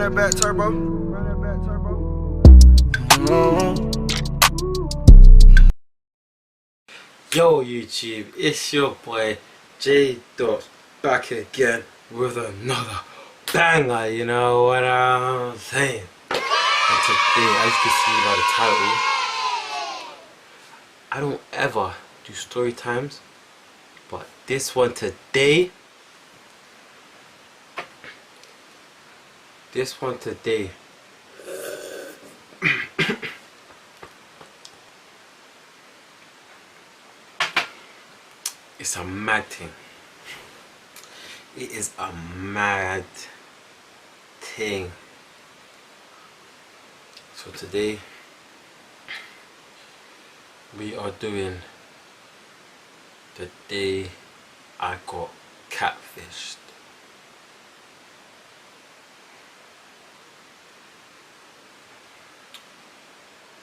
that back turbo. Yo YouTube, it's your boy J Dot back again with another banger, you know what I'm saying? And today, as you can see by the title, I don't ever do story times, but this one today, it's a mad thing. It is a mad thing. So today we are doing the day I got catfished.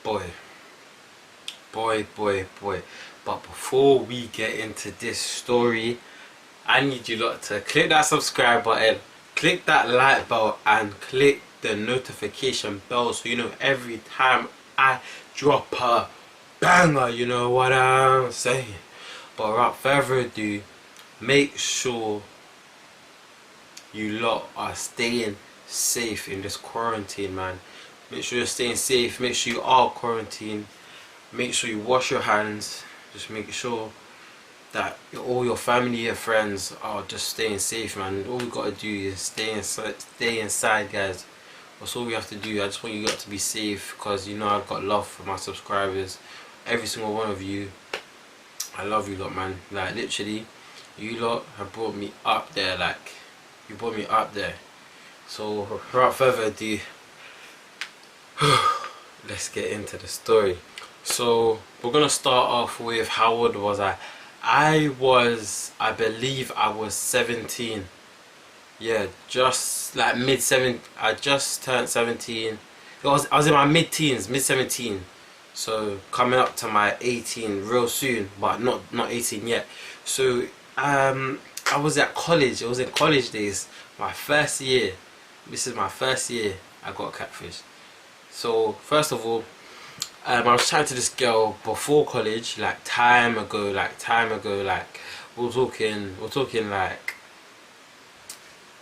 Boy. But before we get into this story, I need you lot to click that subscribe button, click that like bell, and click the notification bell so you know every time I drop a banger, you know what I'm saying. But without further ado, make sure you lot are staying safe in this quarantine, man. Make sure you're staying safe, make sure you are quarantined, make sure you wash your hands, just make sure that all your family and friends are just staying safe, man. All we gotta do is stay inside, guys. That's all we have to do. I just want you lot to be safe, because you know I've got love for my subscribers, every single one of you. I love you lot, man. Like literally, you lot have brought me up there. Like you brought me up there. So without further ado, let's get into the story. So we're gonna start off with how old was I? I believe I was 17. Yeah, just like mid-7. I just turned 17. I was in my mid-teens, mid-17. So coming up to my 18 real soon, but not 18 yet. So I was at college. It was in college days. My first year. This is my first year I got catfish. So first of all, I was chatting to this girl before college, like time ago, like we're talking like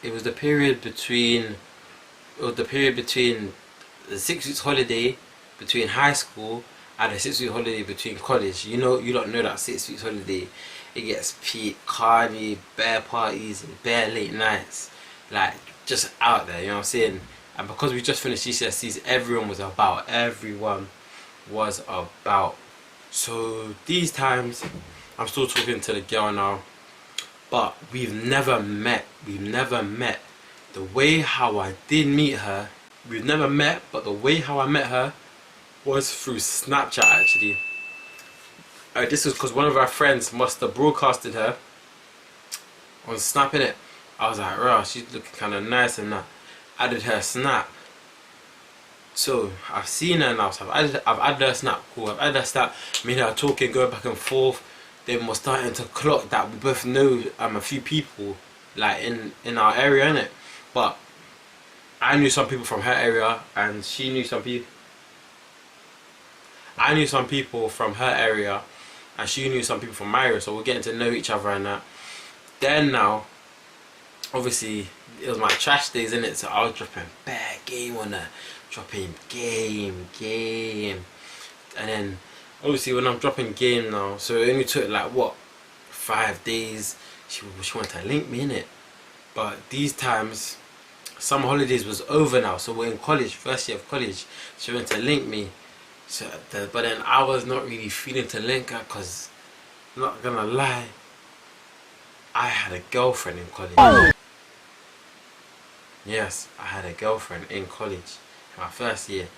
it was the period between the 6 weeks holiday between high school and the 6 week holiday between college. You don't know that 6 weeks holiday, it gets peak, carny, bare parties and bare late nights, like just out there, you know what I'm saying? And because we just finished GCSEs, everyone was about. So these times I'm still talking to the girl now, but we've never met. The way how I did meet her, we've never met, but the way how I met her was through Snapchat actually. This was because one of our friends must have broadcasted her on Snap, innit? I was like, rah, she's looking kind of nice and that. Added her Snap. So I've seen her now, so I've added her Snap, cool, I've added her Snap, me and her talking, going back and forth. Then we're starting to clock that we both know a few people like in our area, innit? But I knew some people from her area and she knew some people. I knew some people from her area and she knew some people from my area, so we're getting to know each other and that. Then now, obviously it was my trash days, innit? So I was dropping bad game on her. Dropping game, and then obviously when I'm dropping game now, so it only took like what 5 days. She wanted to link me in it, but these times summer holidays was over now, so we're in college, first year of college. She wanted to link me, so but then I was not really feeling to link her, because not gonna lie, I had a girlfriend in college. Yes, I had a girlfriend in college. My first year,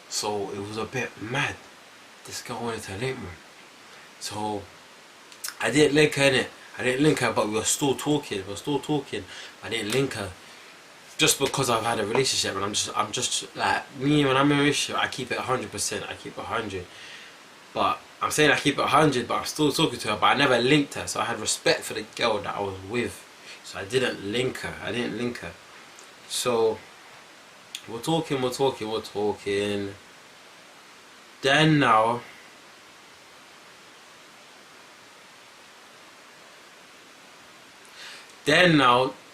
so it was a bit mad. This girl wanted to link me, so I didn't link her, innit? I didn't link her, but we were still talking. I didn't link her just because I've had a relationship, and I'm just like me. When I'm in a relationship, I keep it 100%. I keep it 100. But I'm saying I keep it 100, but I'm still talking to her. But I never linked her, so I had respect for the girl that I was with. So I didn't link her. So We're talking. Then now,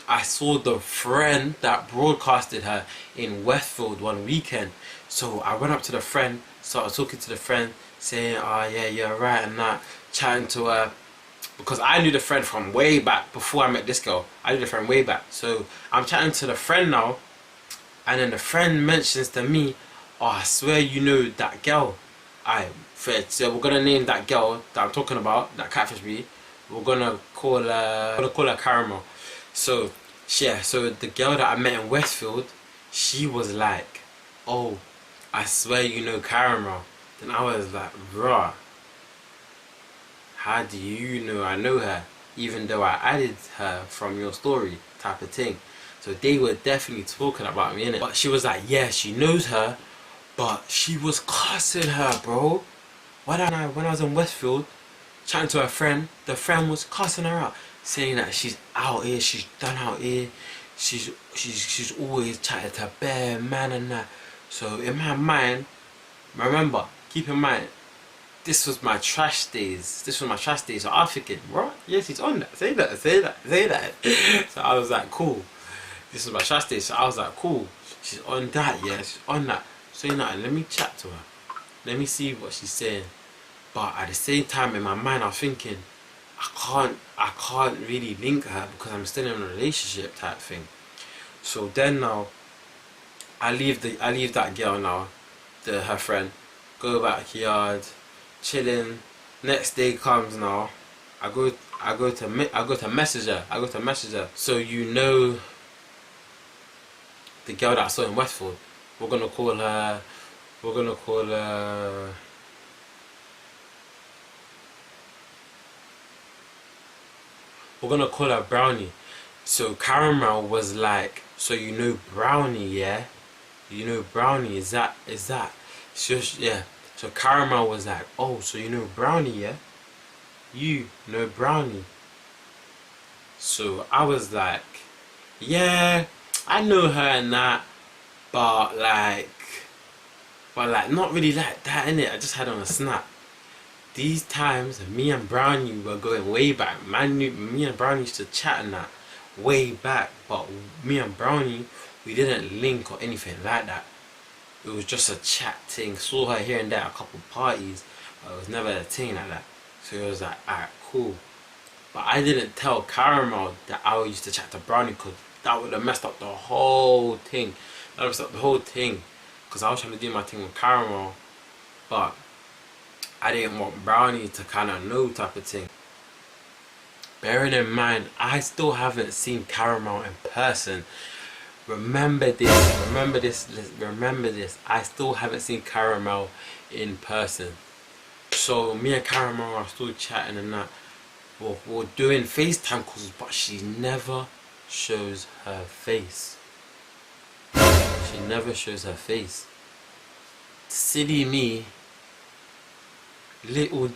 I saw the friend that broadcasted her in Westfield one weekend. So I went up to the friend, started talking to the friend, saying, "Oh yeah, you're right," and that, chatting to her. Because I knew the friend from way back before I met this girl. I knew the friend way back. So I'm chatting to the friend now, and then the friend mentions to me, "Oh, I swear you know that girl." So we're gonna name that girl that I'm talking about, that catfish me. We're gonna call her Caramel. So yeah, so the girl that I met in Westfield, she was like, "Oh, I swear you know Caramel." Then I was like, "Bruh, how do you know I know her? Even though I added her from your story," type of thing. So they were definitely talking about me, innit? But she was like, yeah, she knows her, but she was cussing her, bro. When I was in Westfield, chatting to her friend, the friend was cussing her out, saying that she's out here, she's done out here, she's always chatting to bare man and that. So in my mind, remember, keep in mind, this was my trash days. So I was thinking, what? Yes, he's on that. Say that. So I was like, cool. This was my trash days. So I was like, cool. She's on that, yeah. She's on that. So you know, let me chat to her. Let me see what she's saying. But at the same time, in my mind, I was thinking, I can't really link her because I'm still in a relationship type thing. So then now, I leave that girl now, her friend, go backyard, chilling. Next day comes now. I go to message her. So you know, the girl that I saw in Westfield, we're gonna call her Brownie. So Caramel was like, "So you know Brownie, yeah? You know Brownie, is that?" So yeah. So Caramel was like, "Oh, so you know Brownie, yeah? You know Brownie." So I was like, "Yeah, I know her and that, but like not really like that, innit? I just had on a snap." These times, me and Brownie were going way back. Me and Brownie used to chat and that way back, but me and Brownie, we didn't link or anything like that. It was just a chat thing. Saw her here and there at a couple parties, but it was never a thing like that. So it was like, alright, cool. But I didn't tell Caramel that I used to chat to Brownie, because that would have messed up the whole thing. Because I was trying to do my thing with Caramel, but I didn't want Brownie to kind of know type of thing. Bearing in mind, I still haven't seen Caramel in person. Remember this. I still haven't seen Caramel in person. So me and Caramel are still chatting and that. We're doing FaceTime calls, but she never shows her face. Silly me. Little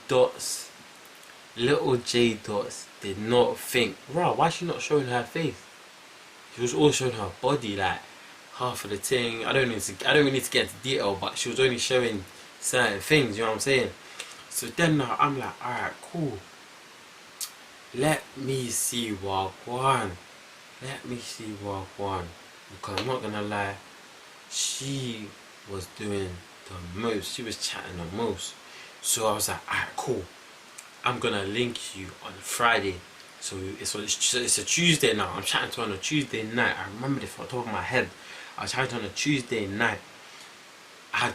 J Dots did not think, "Wow, why is she not showing her face?" She was all showing her body, like half of the thing. I don't really need to get into detail, but she was only showing certain things. You know what I'm saying? So then now I'm like, alright, cool. Let me see Wagwan. Because I'm not gonna lie, she was doing the most. She was chatting the most. So I was like, alright, cool. I'm gonna link you on Friday. So it's a Tuesday now. I'm chatting to her on a Tuesday night. I remember this from the top of my head. I was chatting to her on a Tuesday night. I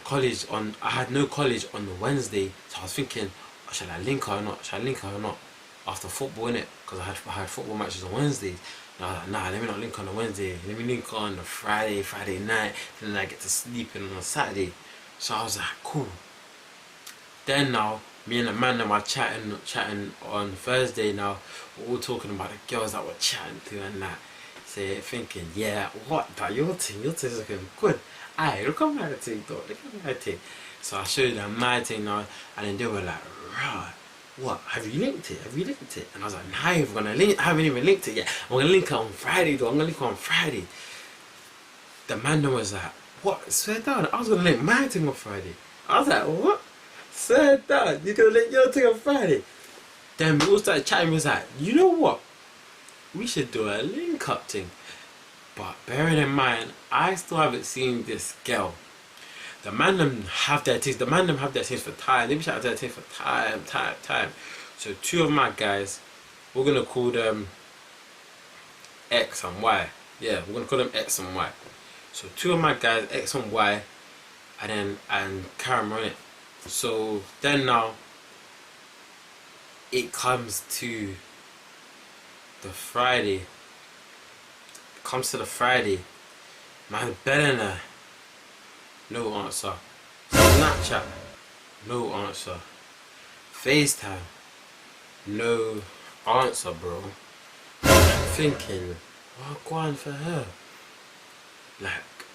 had no college on the Wednesday, so I was thinking, shall I link her or not? After football, innit? Because I had football matches on Wednesdays. And I was like, nah, let me not link her on the Wednesday. Let me link her on the Friday night, and then I get to sleep in on a Saturday. So I was like, cool. Then now, me and the man that were chatting on Thursday now, we're all talking about the girls that we're chatting to and that. So thinking, yeah, what? That your thing is looking good. Aye, look at my thing though, So I showed them my thing now, and then they were like, right, what? Have you linked it? And I was like, nah, I haven't even linked it yet. I'm gonna link it on Friday though. The man was like, what? Swear down, I was gonna link my thing on Friday. I was like, what? Swear down, you gonna link your thing on Friday? Then we all started chatting, we was like, you know what? We should do a link up thing. But bearing in mind, I still haven't seen this girl. The man them have their things, for time. They be shouting their things for time. So two of my guys, we're gonna call them X and Y. Yeah, we're gonna call them X and Y. So two of my guys, X and Y, and Karen on it. So then now it comes to the Friday. It comes to the Friday. Man, Bellina, no answer. Snapchat, no answer. FaceTime, no answer, bro. I'm thinking, what going for her? Like,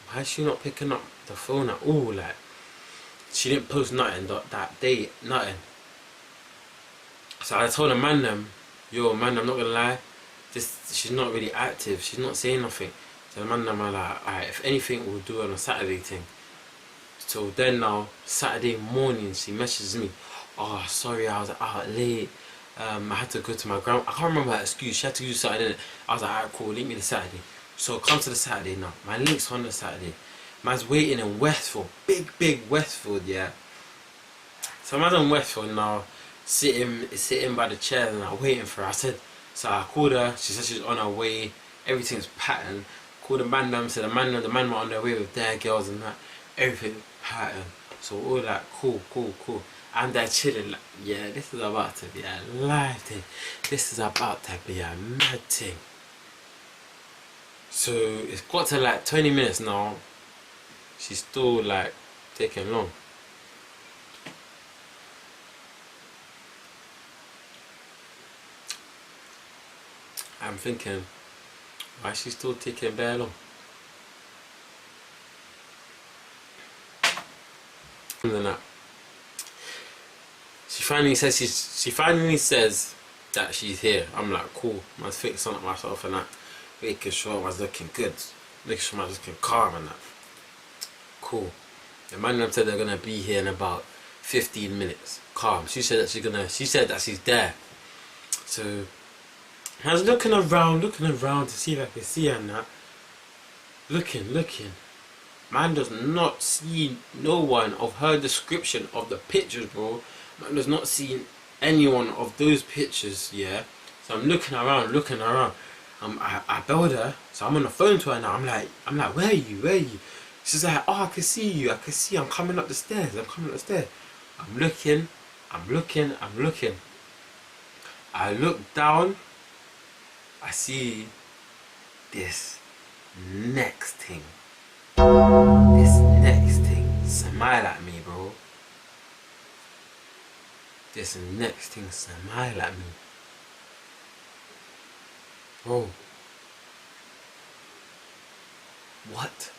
why is she not picking up the phone at all? Like, she didn't post nothing that day, nothing. So I told the man them, yo man, I'm not gonna lie, she's not really active, she's not saying nothing. So the man them are like, alright, if anything we'll do it on a Saturday thing. So then now, Saturday morning, she messages me, oh sorry, I was out late, I had to go to my grandma. I can't remember her excuse, she had to use Saturday. I was like, alright cool, link me the Saturday. So come to the Saturday now, my link's on the Saturday. Man's waiting in Westfield, big Westfield, yeah. So man's in Westfield now, sitting by the chair and I'm waiting for her. So I called her, she said she's on her way, everything's patterned. Called the man them, said the man were on their way with their girls and that, everything patterned. So we're all like, cool. And they're chilling like, yeah, this is about to be a live thing. This is about to be a mad thing. So it's got to like 20 minutes now. She's still like taking long. I'm thinking, why is she still taking very long? And then that, she finally says that she's here. I'm like, cool. I was fixing up myself and that, making sure I was looking good, making sure I was looking calm and that. Cool. The man them said they're gonna be here in about 15 minutes. Calm. She said that she's there. So I was looking around to see if I could see her and that. Looking. Man does not see no one of her description of the pictures, bro. Man does not see anyone of those pictures, yeah. So I'm looking around. I belled her, so I'm on the phone to her now. I'm like, where are you? She's like, oh, I can see you. I'm coming up the stairs. I'm looking. I look down. I see this next thing. Smile at me, bro. This next thing smile at me. Bro. What?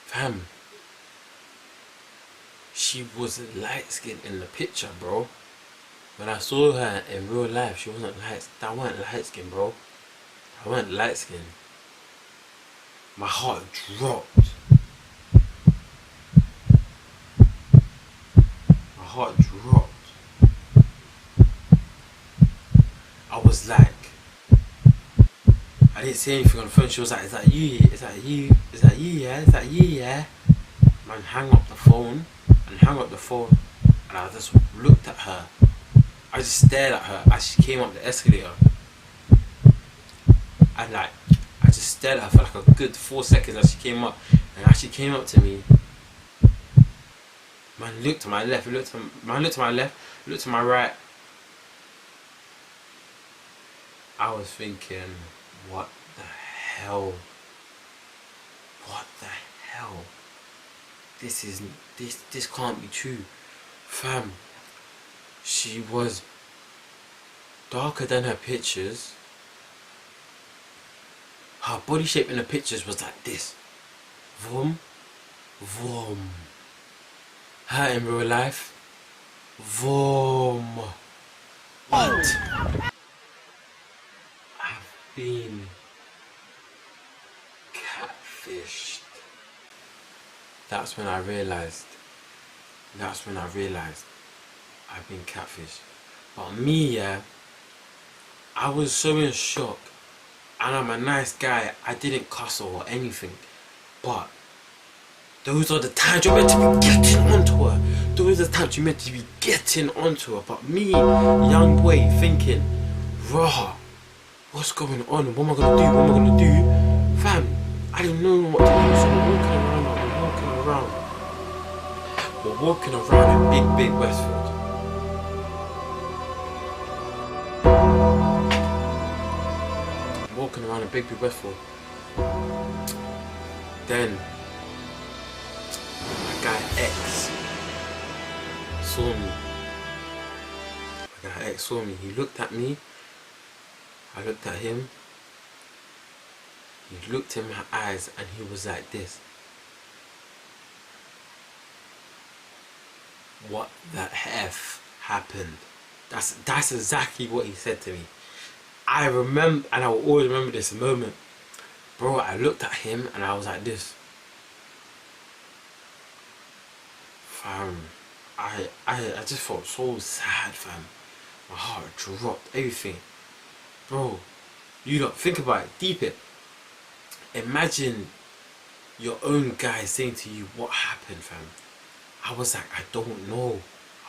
Fam. She was light skinned in the picture, bro. When I saw her in real life, she wasn't that weren't light skinned, bro. I weren't light skinned. My heart dropped. I was like, I didn't say anything on the phone. She was like, is that you? Yeah? Man, hang up the phone, and I just looked at her. I just stared at her as she came up the escalator. And like, I just stared at her for like a good 4 seconds as she came up. And as she came up to me, man looked to my left, looked to my right. I was thinking, what the hell? This can't be true. Fam, she was darker than her pictures. Her body shape in the pictures was like this. Vroom. Her in real life. Vroom. What? I've been catfished. That's when I realised. That's when I realised I've been catfished. But me, yeah, I was so in shock. And I'm a nice guy. I didn't cuss or anything. But those are the times you're meant to be getting onto her. Those are the times you're meant to be getting onto her. But me, young boy, thinking, raw, what's going on? What am I gonna do? What am I gonna do? Fam, I didn't know what to do. So we're walking around in big Westfield. Walking around in big Westfield. Then my guy X saw me. My guy X saw me. He looked at me. I looked at him. He looked in my eyes and he was like this. What the F happened? That's exactly what he said to me. I remember, and I will always remember this moment. Bro, I looked at him and I was like this. Fam, I just felt so sad, fam. My heart dropped, everything. Bro, you don't think about it, deep it. Imagine your own guy saying to you, what happened, fam? I was like, I don't know.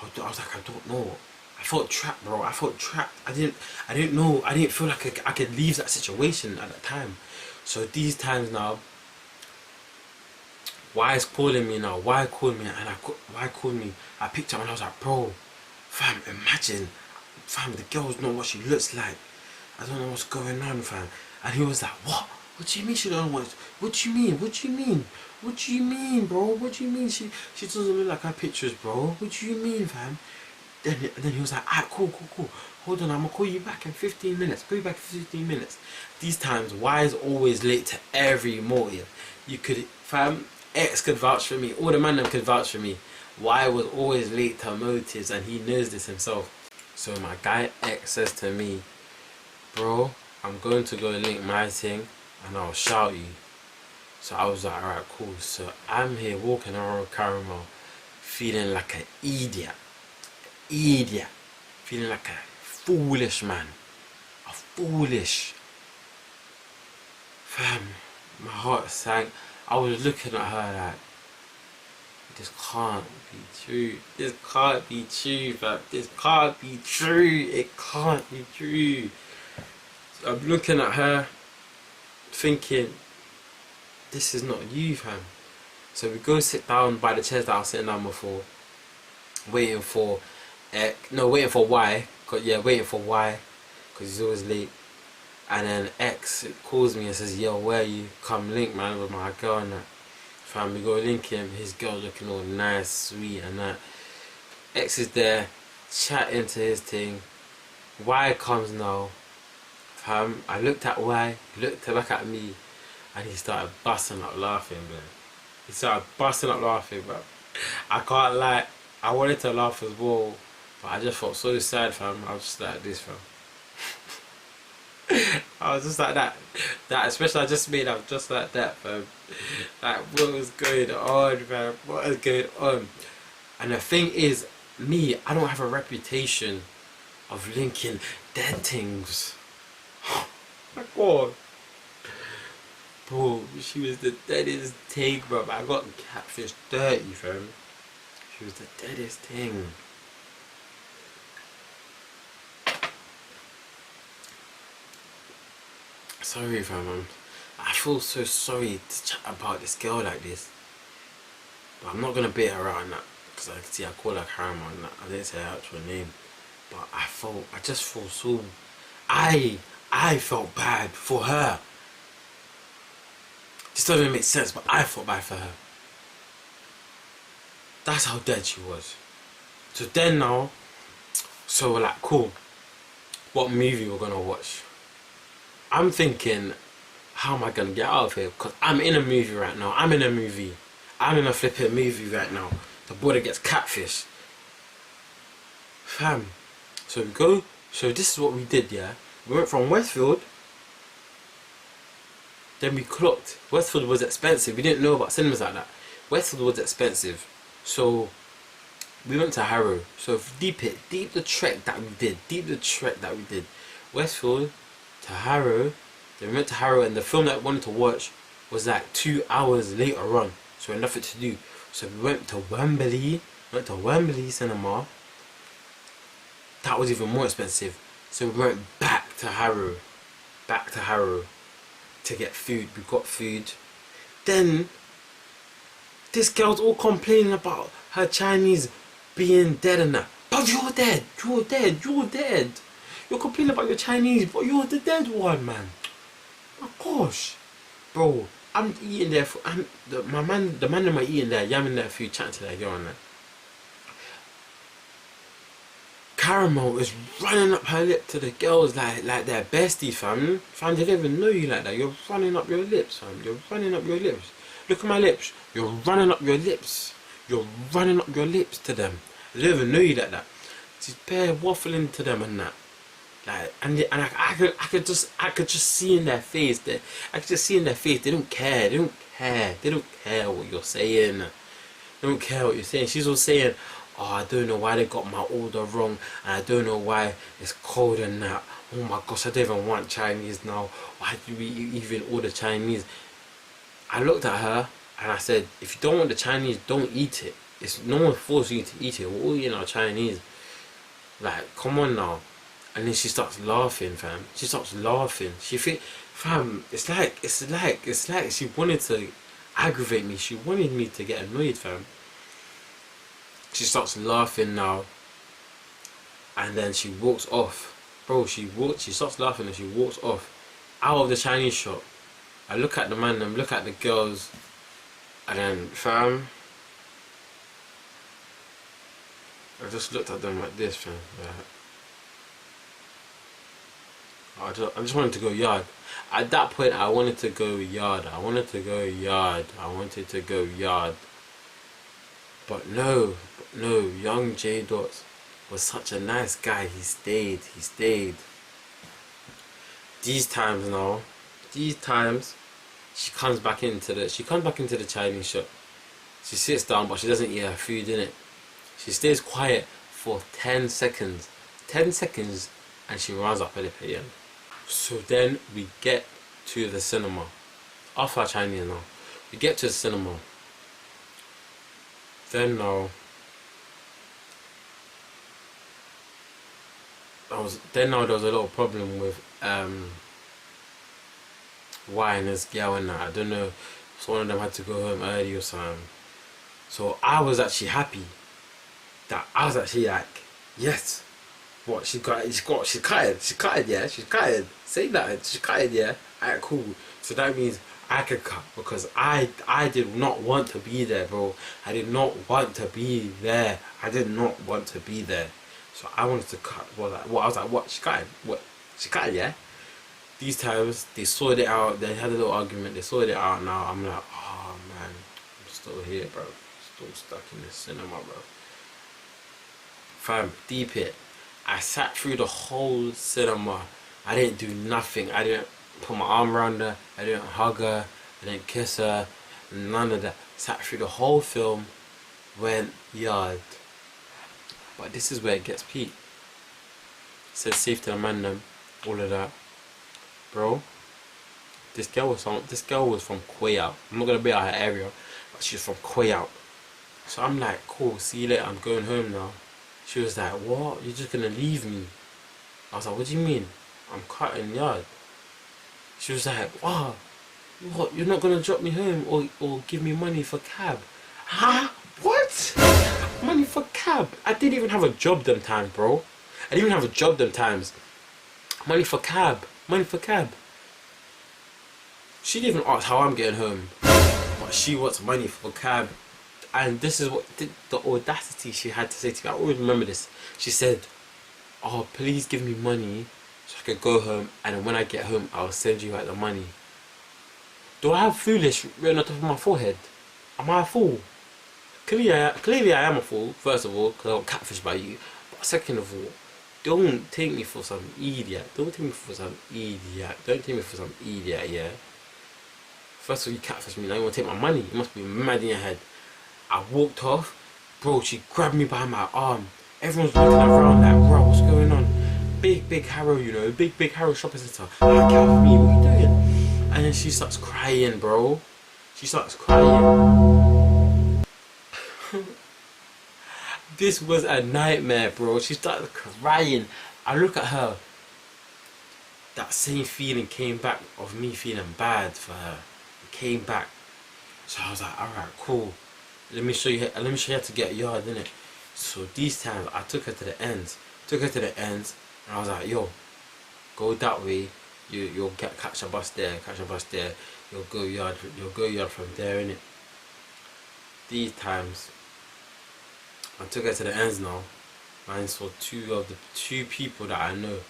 I was like, I don't know. I felt trapped, bro. I felt trapped. I didn't know. I didn't feel like I could leave that situation at that time. So these times now, why is calling me now? Why called me? And why called me? I picked up and I was like, bro, fam, imagine, fam, the girls know what she looks like. I don't know what's going on, fam. And he was like, what? What do you mean she don't know what do you mean? What do you mean? What do you mean, bro? What do you mean she doesn't look like her pictures, bro? What do you mean, fam? Then he was like, alright, cool. Hold on, I'm gonna call you back in 15 minutes. Call you back in 15 minutes. These times, Y is always late to every motive. You could, fam, X could vouch for me. All the man them could vouch for me. Y was always late to motives and he knows this himself. So my guy X says to me, bro, I'm going to go link my thing and I'll shout you. So I was like, alright, cool. So I'm here walking around Caramel feeling like an idiot. Feeling like a foolish man. A foolish. Fam, my heart sank. I was looking at her like, this can't be true. This can't be true, fam. This can't be true. It can't be true. So I'm looking at her thinking, this is not you, fam. So we go sit down by the chairs that I was sitting down before, waiting for Y. Waiting for Y, because he's always late. And then X calls me and says, yo, where you? Come link, man, with my girl and that. Fam, we go link him, his girl looking all nice, sweet and that. X is there, chatting to his thing. Y comes now. Fam, I looked at Y, he looked back at me, and he started busting up laughing, man. He started busting up laughing, bro. I can't lie, I wanted to laugh as well, but I just felt so sad, fam. I was just like this, fam. I was just like that expression I just made up, just like that, fam. Like, what was going on, fam? What was going on? And the thing is, me, I don't have a reputation of linking dead things. My God. Bro, she was the deadest thing, bro. I got catfish dirty, fam. She was the deadest thing. Sorry, fam. I feel so sorry to chat about this girl like this. But I'm not gonna bait her out and that, because I can see I call her Karma and that. I didn't say her actual name. But I just felt so. I felt bad for her. This doesn't even make sense, but I felt bad for her. That's how dead she was. So then now, so we're like, cool. What movie we're gonna watch? I'm thinking, how am I gonna get out of here? Because I'm in a movie right now. I'm in a flipping movie right now. The boy that gets catfish. Fam. So we go. So this is what we did, yeah. We went from Westfield Then we clocked Westfield was expensive. We didn't know about cinemas like that. Westfield was expensive, so we went to Harrow. So deep the trek that we did. Westfield to Harrow. Then we went to Harrow, and the film that we wanted to watch was like 2 hours later on. So we had nothing to do. So we went to Wembley. Cinema. That was even more expensive. So we went back to Harrow to get food. We got food. Then this girl's all complaining about her Chinese being dead and that. But you're dead. You're complaining about your Chinese, but you're the dead one, man. My gosh, bro. I'm eating there. The man in my eating there, yamming their food, chatting to that girl and that. Caramel is running up her lip to the girls like they're besties, fam. Fam, they don't even know you like that. You're running up your lips, fam. You're running up your lips. Look at my lips. You're running up your lips. You're running up your lips to them. They don't even know you like that. She's bare waffling to them and that. Like, I could just see in their face that they don't care. They don't care what you're saying. They don't care what you're saying. She's all saying, oh, I don't know why they got my order wrong, and I don't know why it's cold and that. Oh my gosh, I don't even want Chinese now. Why do we even order Chinese? I looked at her and I said, if you don't want the Chinese, don't eat it. It's no one forcing you to eat it. We're all eating our Chinese. Like, come on now. And then she starts laughing, fam. She starts laughing. She think, fam, it's like she wanted to aggravate me. She wanted me to get annoyed, fam. She starts laughing now, and then she walks off. Bro, she starts laughing and she walks off out of the Chinese shop. I look at the man and look at the girls, and then, fam, I just looked at them like this, fam. I just wanted to go yard. At that point, I wanted to go yard. But no, young J Dots was such a nice guy. He stayed. These times, she comes back into the Chinese shop. She sits down, but she doesn't eat her food, innit? She stays quiet for 10 seconds. 10 seconds, and she runs up her lip again. So then we get to the cinema. Off our Chinese now. We get to the cinema. Then now, there was a little problem with Y and this girl and that. I don't know, so one of them had to go home early or something. So I was actually happy that I was actually like, yes, what she cut, yeah, she's cutted. Say that, she cutted, yeah. Alright, cool. So that means I could cut, because I did not want to be there, bro. I did not want to be there. So I wanted to cut. I was like, what? She cutted? What? She cutted, yeah? These times, they sorted it out. They had a little argument. They sorted it out now. I'm like, oh, man. I'm still here, bro. Still stuck in the cinema, bro. Fam, deep it. I sat through the whole cinema. I didn't do nothing. I didn't put my arm around her. I didn't hug her. I didn't kiss her. None of that. Sat through the whole film. Went yard. But this is where it gets peak. Said safe to the man them. All of that. Bro. This girl was from Quay Out. I'm not gonna be out her area, but she's from Quay Out. So I'm like, cool, see you later, I'm going home now. She was like, what? You're just gonna leave me? I was like, what do you mean? I'm cutting yard. She was like, oh, what? You're not gonna drop me home or give me money for cab? Huh? What? Money for cab? I didn't even have a job them times, bro. Money for cab. She didn't even ask how I'm getting home, but she wants money for cab. And this is what the audacity she had to say to me. I always remember this. She said, oh, please give me money so I could go home, and then when I get home I'll send you out the money. Do I have foolish written on top of my forehead? Am I a fool? Clearly I am a fool, first of all, because I got catfished by you. But second of all, don't take me for some idiot. Yeah? First of all, you catfish me, now you want to take my money. You must be mad in your head. I walked off. Bro, she grabbed me by my arm. Everyone's looking around like, bro, what's going on? Big Harrow, you know, big Harrow shopping centre. Like, help me, what are you doing? And then she starts crying, bro. She starts crying. This was a nightmare, bro. She started crying. I look at her. That same feeling came back of me feeling bad for her. It came back. So I was like, alright, cool. Let me show you how to get a yard, innit? So these times I took her to the ends. And I was like, yo, go that way. You'll catch a bus there, you'll go yard from there, innit? These times I took her to the ends now. I saw two people that I know.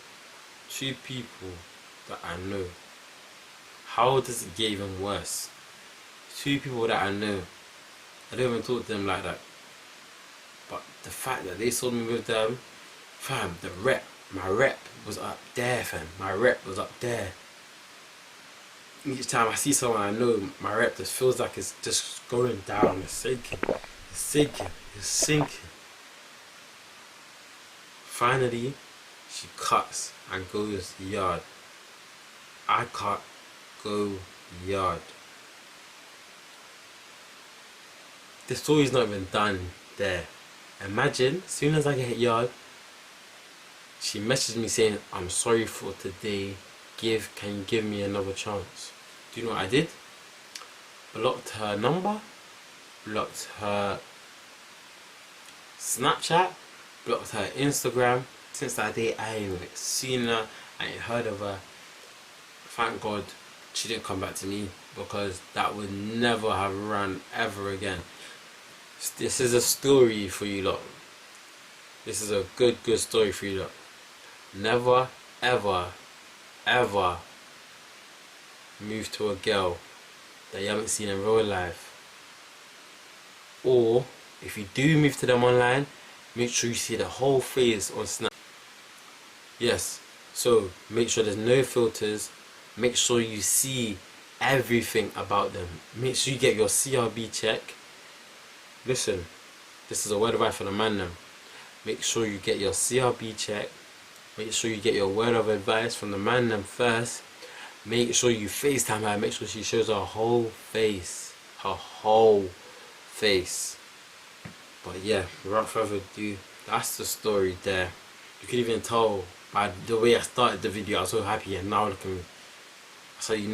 How does it get even worse? Two people that I know. I don't even talk to them like that. But the fact that they saw me with them, fam, my rep was up there, fam. My rep was up there. Each time I see someone I know, my rep just feels like it's just going down. It's sinking. Finally, she cuts and goes yard. I can't go yard. The story's not even done there. Imagine, as soon as I get yard, she messaged me saying, I'm sorry for today, can you give me another chance? Do you know what I did? Blocked her number, blocked her Snapchat, blocked her Instagram. Since that day, I ain't seen her, I ain't heard of her. Thank God she didn't come back to me, because that would never have run ever again. This is a story for you lot. This is a good story for you lot. Never, ever move to a girl that you haven't seen in real life. Or, if you do move to them online, make sure you see the whole face on Snap. Yes, so make sure there's no filters. Make sure you see everything about them. Make sure you get your CRB check. Listen, this is a word of advice for the man now. Make sure you get your CRB check. Make sure you get your word of advice from the man them first. Make sure you FaceTime her. Make sure she shows her whole face. But yeah, without further ado, that's the story there. You can even tell by the way I started the video, I was so happy, and now look at me. That's how you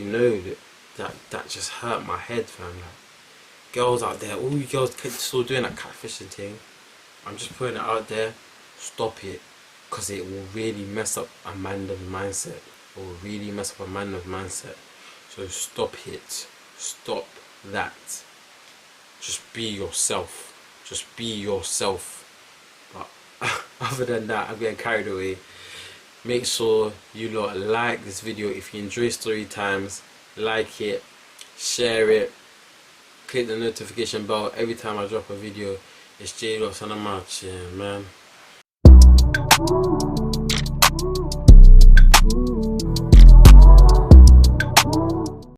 know that just hurt my head, fam. Like, girls out there, all you girls still doing that catfishing thing, I'm just putting it out there. Stop it, because it will really mess up a man's mindset. So stop it. Stop that. Just be yourself. But other than that, I'm getting carried away. Make sure you lot like this video if you enjoy story times. Like it, share it, click the notification bell every time I drop a video. It's J-Loss and I'm out here, man.